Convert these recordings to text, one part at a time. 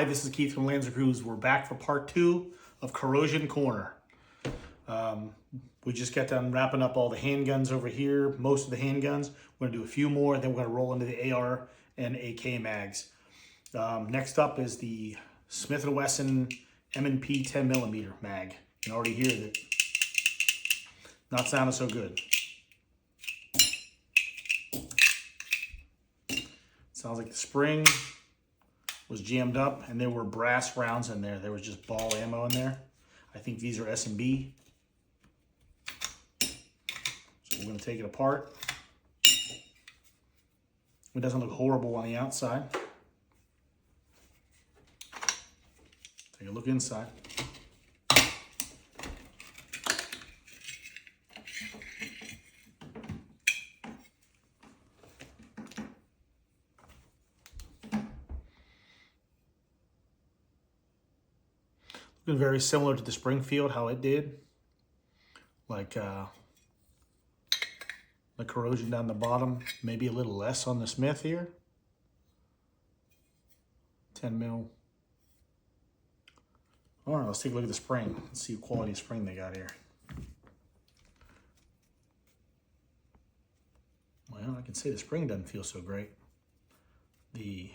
Hi, this is Keith from Lanza Cruise. We're back for part 2 of Corrosion Corner. We just got done wrapping up all the handguns over here, most of the handguns. We're going to do a few more, then we're going to roll into the AR and AK mags. Next up is the Smith & Wesson M&P 10mm mag. You can already hear that not sounding so good. Sounds like the spring was jammed up and there were brass rounds in there. There was just ball ammo in there. I think these are S&B. So we're going to take it apart. It doesn't look horrible on the outside. Take a look inside. Looking very similar to the Springfield, how it did. Like the corrosion down the bottom, maybe a little less on the Smith here. 10 mil. All right, let's take a look at the spring. Let's see what quality of spring they got here. Well, I can say the spring doesn't feel so great. The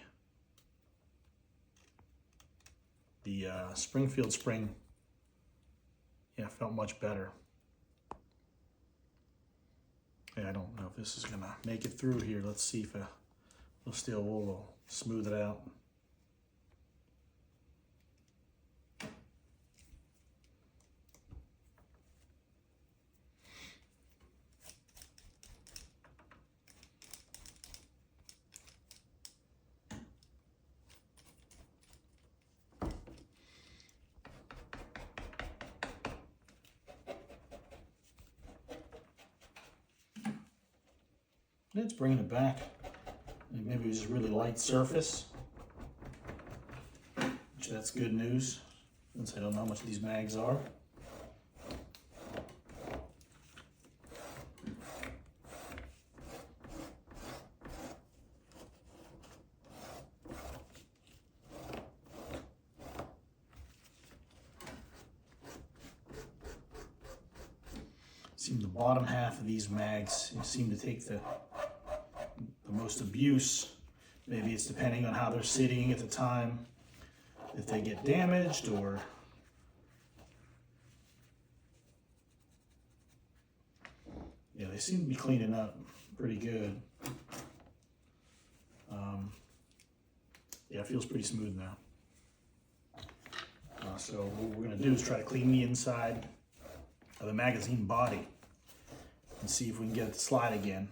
Springfield spring, yeah, felt much better. Yeah, I don't know if this is gonna make it through here. Let's see if a little steel wool will smooth it out. It's bringing it back. Maybe it was just really light surface, which that's good news, since I don't know how much these mags are. Seem the bottom half of these mags seem to take the most abuse. Maybe it's depending on how they're sitting at the time, if they get damaged or yeah, they seem to be cleaning up pretty good. Yeah, it feels pretty smooth now. So what we're gonna do is try to clean the inside of the magazine body and see if we can get it to slide again.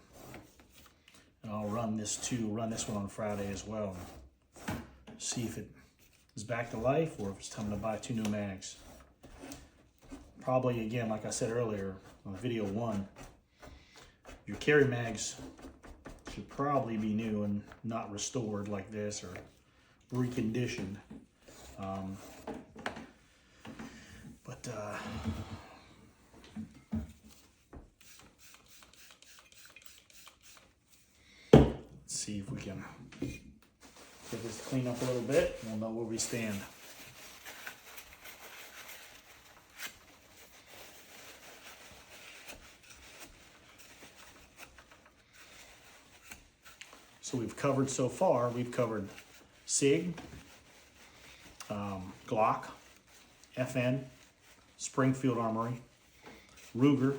And I'll run this one on Friday as well. See if it is back to life or if it's time to buy 2 new mags. Probably, again, like I said earlier on video 1, your carry mags should probably be new and not restored like this or reconditioned. See if we can get this to clean up a little bit, and we'll know where we stand. So we've covered so far, we've covered SIG, Glock, FN, Springfield Armory, Ruger.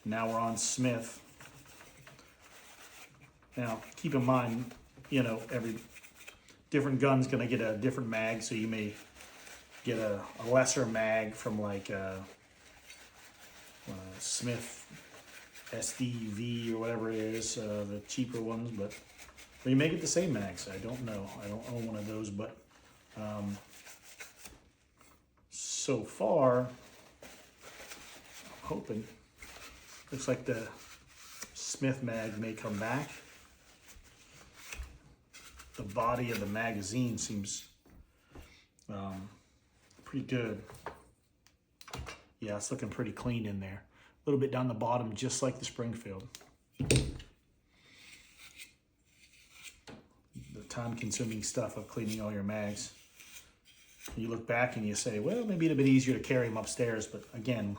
Now we're on Smith. Now, keep in mind, you know, every different gun's gonna get a different mag, so you may get a lesser mag from like Smith SDV or whatever it is, the cheaper ones, but you may get the same mags. I don't know. I don't own one of those, but so far, I'm hoping. Looks like the Smith mag may come back. The body of the magazine seems pretty good. Yeah, it's looking pretty clean in there. A little bit down the bottom, just like the Springfield. time-consuming stuff of cleaning all your mags. You look back and you say, well, maybe it'd have been easier to carry them upstairs, but again,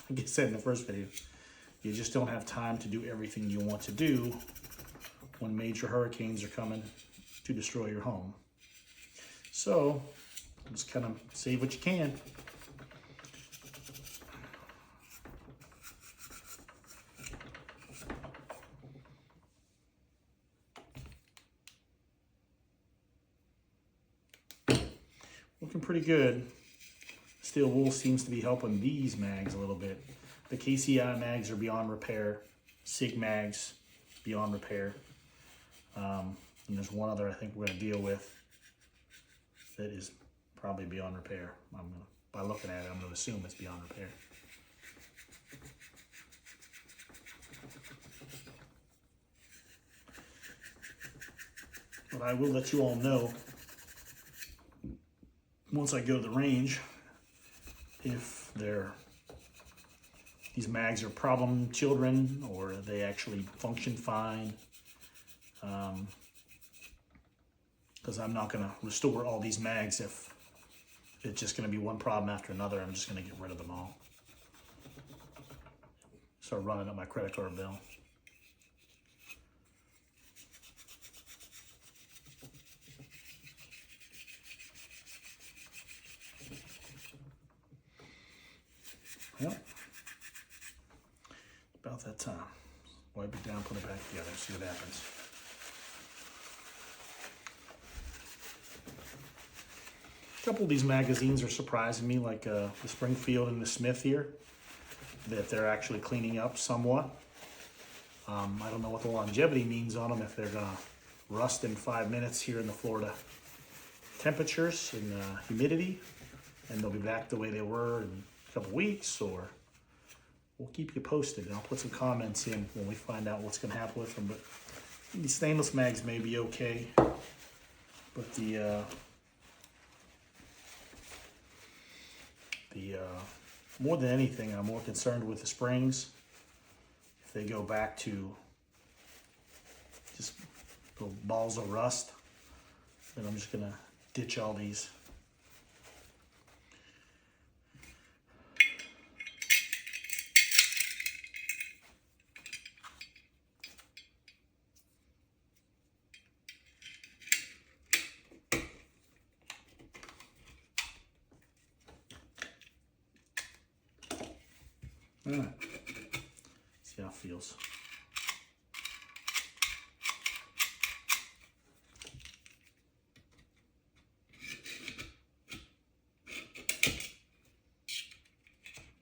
like I said in the first video, you just don't have time to do everything you want to do when major hurricanes are coming to destroy your home. So, just kind of save what you can. Looking pretty good. Steel wool seems to be helping these mags a little bit. The KCI mags are beyond repair. SIG mags, beyond repair. And there's one other I think we're going to deal with that is probably beyond repair. By looking at it, I'm going to assume it's beyond repair. But I will let you all know once I go to the range if these mags are problem children or they actually function fine. Because I'm not going to restore all these mags if it's just going to be one problem after another. I'm just going to get rid of them all. Start running up my credit card bill. Yep. About that time. Wipe it down, put it back together, see what happens. A couple of these magazines are surprising me, like the Springfield and the Smith here, that they're actually cleaning up somewhat. I don't know what the longevity means on them, if they're gonna rust in 5 minutes here in the Florida temperatures and humidity, and they'll be back the way they were in a couple weeks, or we'll keep you posted. And I'll put some comments in when we find out what's gonna happen with them. But these stainless mags may be okay, but the more than anything, I'm more concerned with the springs. If they go back to just little balls of rust, then I'm just gonna ditch all these. All right, see how it feels.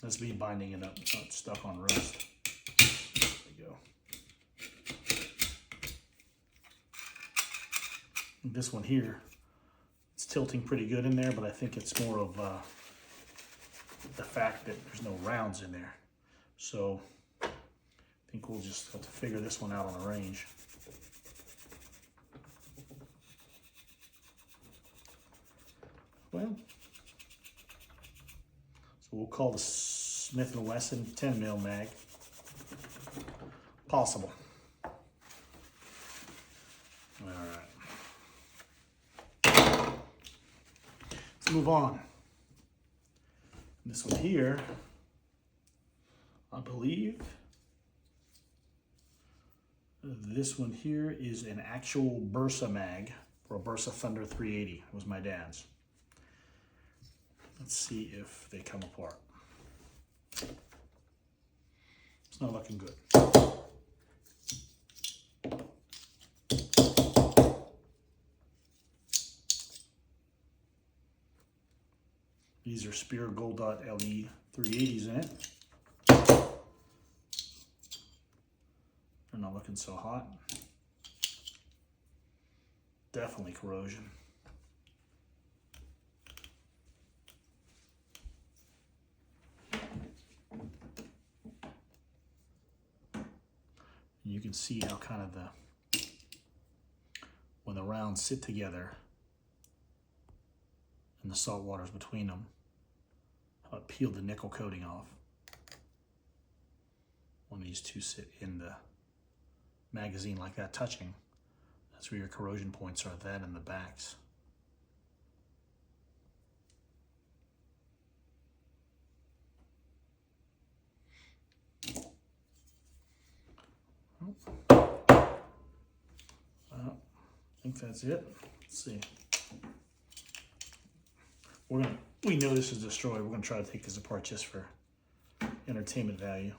That's me binding it up, it's not stuck on rust. There we go. And this one here, it's tilting pretty good in there, but I think it's more of the fact that there's no rounds in there. So I think we'll just have to figure this one out on the range. Well, so we'll call the Smith & Wesson 10 mil mag possible. All right. Let's move on. This one here, I believe this one here is an actual Bersa mag for a Bersa Thunder 380. It was my dad's. Let's see if they come apart. It's not looking good. These are Speer Gold Dot LE 380s in it. They're not looking so hot. Definitely corrosion. You can see how kind of when the rounds sit together and the salt water's between them, how it peeled the nickel coating off when these two sit in the magazine like that touching. That's where your corrosion points are, that and the backs. I think that's it. Let's see. We know this is destroyed. We're gonna try to take this apart just for entertainment value.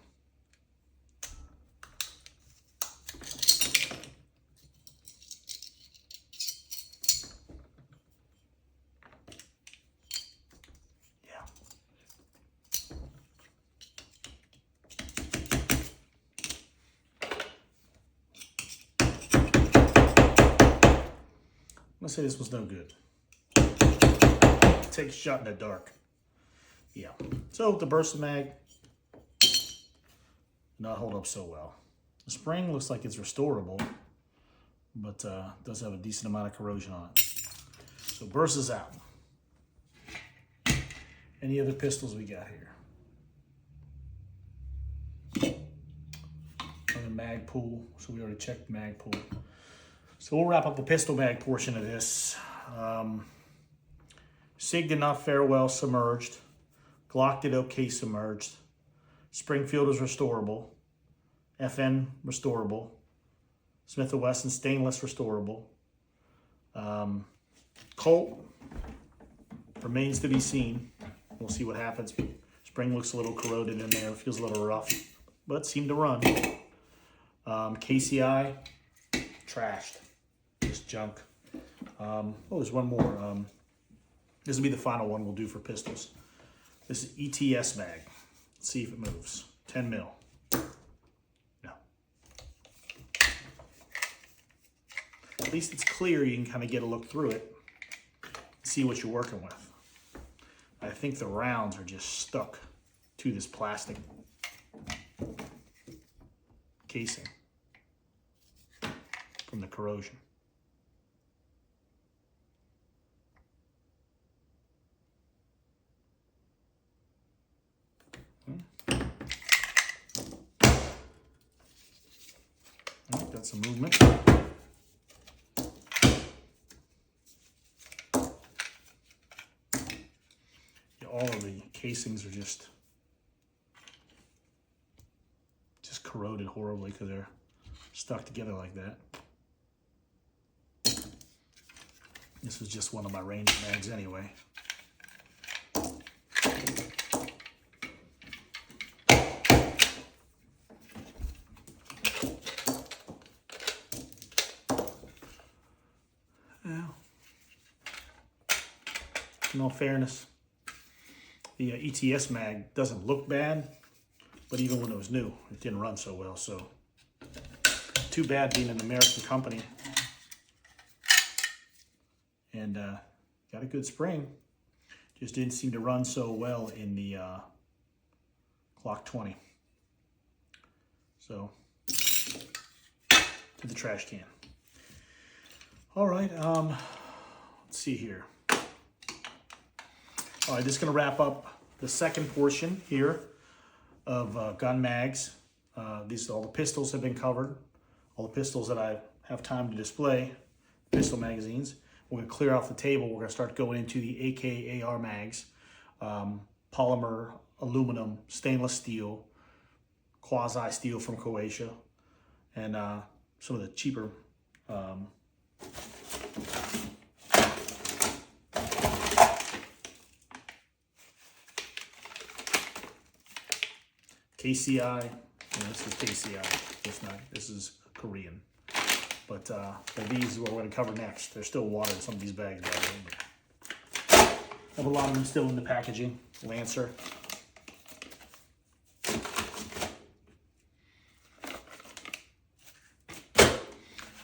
Yeah. I'm gonna say this was no good. Take a shot in the dark. Yeah. So the Bersa mag not hold up so well. The spring looks like it's restorable, but does have a decent amount of corrosion on it. So Bersa's out. Any other pistols we got here? On the mag pool. So we already checked the mag pool. So we'll wrap up the pistol mag portion of this. SIG did not fare well submerged. Glock did okay submerged. Springfield is restorable. FN restorable. Smith & Wesson stainless restorable. Colt remains to be seen. We'll see what happens. Spring looks a little corroded in there. Feels a little rough, but seemed to run. KCI, trashed. Just junk. Oh, there's one more. This will be the final one we'll do for pistols. This is ETS mag. Let's see if it moves. 10 mil. No. At least it's clear. You can kind of get a look through it. See what you're working with. I think the rounds are just stuck to this plastic casing from the corrosion. Got some movement. Yeah, all of the casings are just corroded horribly because they're stuck together like that. This was just one of my range mags anyway. In all fairness, the ETS mag doesn't look bad, but even when it was new, it didn't run so well. So too bad being an American company. And got a good spring. Just didn't seem to run so well in the Glock 20. So to the trash can. All right, let's see here. All right, this is going to wrap up the second portion here of gun mags. All the pistols have been covered. All the pistols that I have time to display, pistol magazines. We're going to clear off the table. We're going to start going into the AK/AR mags. Polymer, aluminum, stainless steel, quasi steel from Croatia, and some of the cheaper KCI. This is KCI. This is Korean. But these are what we're going to cover next. There's still water in some of these bags, by the way. I have a lot of them still in the packaging. Lancer.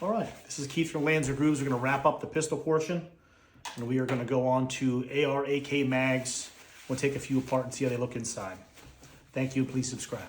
All right, this is Keith from Lanza Grooves. We're going to wrap up the pistol portion, and we are going to go on to AR/AK mags. We'll take a few apart and see how they look inside. Thank you. Please subscribe.